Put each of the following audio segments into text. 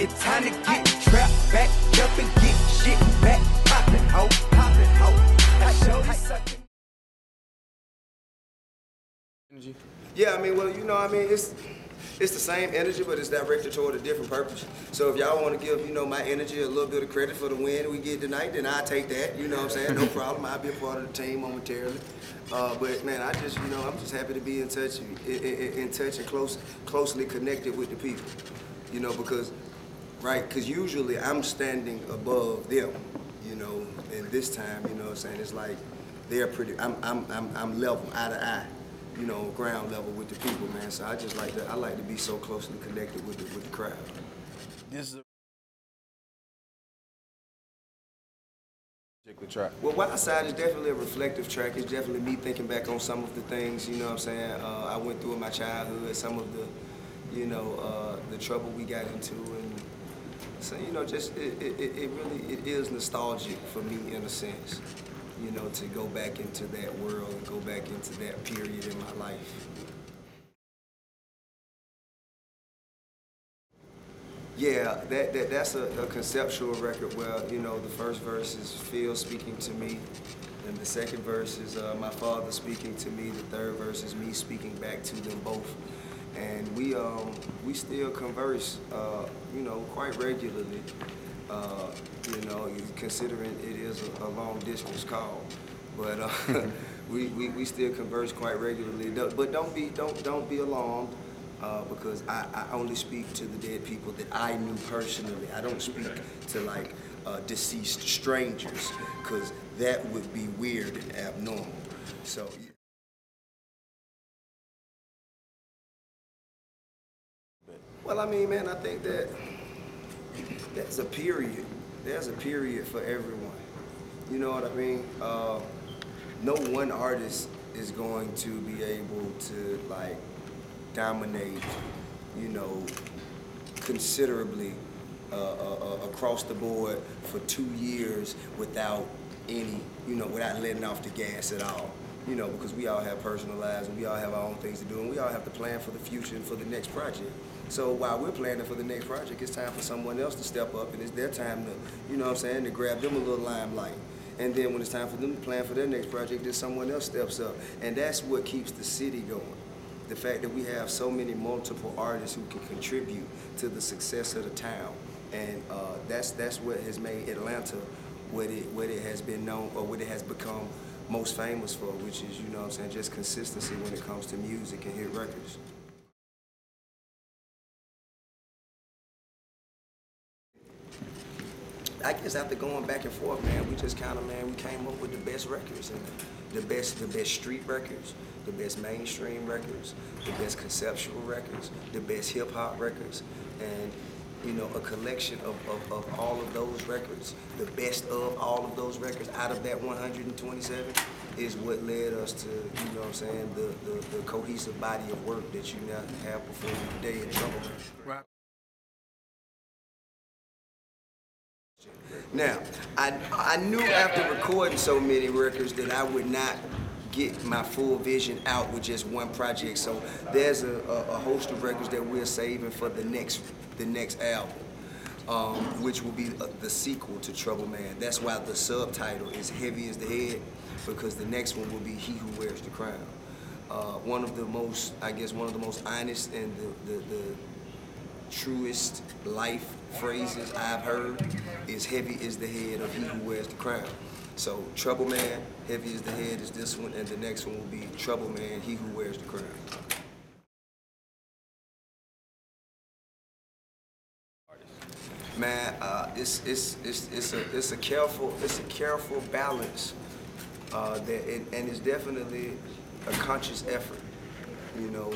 It's time to get trapped back up and get shit back poppin', ho, poppin', ho. I show you something. Yeah, I mean, well, you know, I mean, it's the same energy, but it's directed toward a different purpose. So if y'all want to give, you know, my energy a little bit of credit for the win we get tonight, then I'll take that. You know what I'm saying? No problem. I'll be a part of the team momentarily. But man, I just, you know, I'm just happy to be in touch and closely connected with the people. You know, because usually I'm standing above them. You know, and this time, you know what I'm saying? It's like they're pretty. I'm level, eye to eye. You know, ground level with the people, man. So I just like that. I like to be so closely connected with the crowd. This is a particular track. Well, Wild Side is definitely a reflective track. It's definitely me thinking back on some of the things, you know what I'm saying, I went through in my childhood, some of the, you know, the trouble we got into, and so, you know, just, it is nostalgic for me in a sense. You know, to go back into that world and go back into that period in my life. Yeah, that's a conceptual record where, you know, the first verse is Phil speaking to me, and the second verse is my father speaking to me, the third verse is me speaking back to them both. And we still converse, you know, quite regularly. You know, considering it is a long distance call, but we still converse quite regularly. But don't be alarmed, because I only speak to the dead people that I knew personally. I don't speak to like deceased strangers, because that would be weird and abnormal. So. Well, I mean, man, I think that there's a period. There's a period for everyone. You know what I mean? No one artist is going to be able to like dominate, you know, considerably across the board for 2 years without any, you know, without letting off the gas at all. You know, because we all have personal lives and we all have our own things to do, and we all have to plan for the future and for the next project. So while we're planning for the next project, it's time for someone else to step up, and it's their time to, you know what I'm saying, to grab them a little limelight. And then when it's time for them to plan for their next project, then someone else steps up. And that's what keeps the city going. The fact that we have so many multiple artists who can contribute to the success of the town. And that's what has made Atlanta what it has been known, or what it has become most famous for, which is, you know what I'm saying, just consistency when it comes to music and hit records. I guess after going back and forth, man, we just kind of, man, we came up with the best records, and the best street records, the best mainstream records, the best conceptual records, the best hip hop records, and, you know, a collection of all of those records, the best of all of those records out of that 127 is what led us to, you know what I'm saying, the cohesive body of work that you now have before you today in Trouble Man. Right. Now, I knew after recording so many records that I would not get my full vision out with just one project. So there's a host of records that we're saving for the next album, which will be the sequel to Trouble Man. That's why the subtitle is Heavy as the Head, because the next one will be He Who Wears the Crown. One of the most honest and the truest life phrases I've heard is heavy is the head of he who wears the crown. So Trouble Man, Heavy is the Head is this one, and the next one will be Trouble Man, He Who Wears the Crown. Man, it's a careful balance, and it's definitely a conscious effort, you know,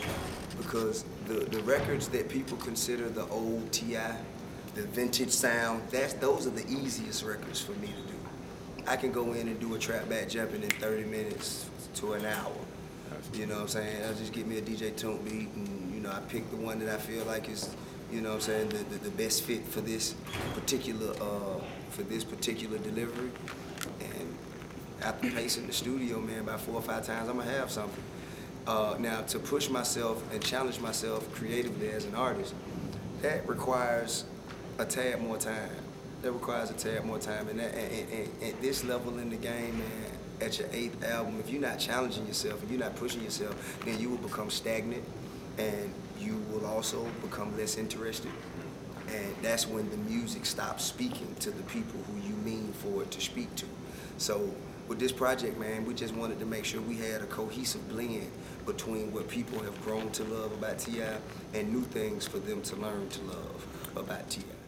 because the records that people consider the old T.I., the vintage sound, those are the easiest records for me to do. I can go in and do a trap back jumping in 30 minutes to an hour. You know what I'm saying? I just get me a DJ Toon beat, and, you know, I pick the one that I feel like is, you know what I'm saying, the best fit for this particular delivery. And after pacing the studio, man, about 4 or 5 times, I'm gonna have something. Now, to push myself and challenge myself creatively as an artist, that requires a tad more time. That requires a tad more time. And at this level in the game, man, at your 8th album, if you're not challenging yourself and you're not pushing yourself, then you will become stagnant and you will also become less interested. And that's when the music stops speaking to the people who you mean for it to speak to. So with this project, man, we just wanted to make sure we had a cohesive blend between what people have grown to love about T.I. and new things for them to learn to love about T.I.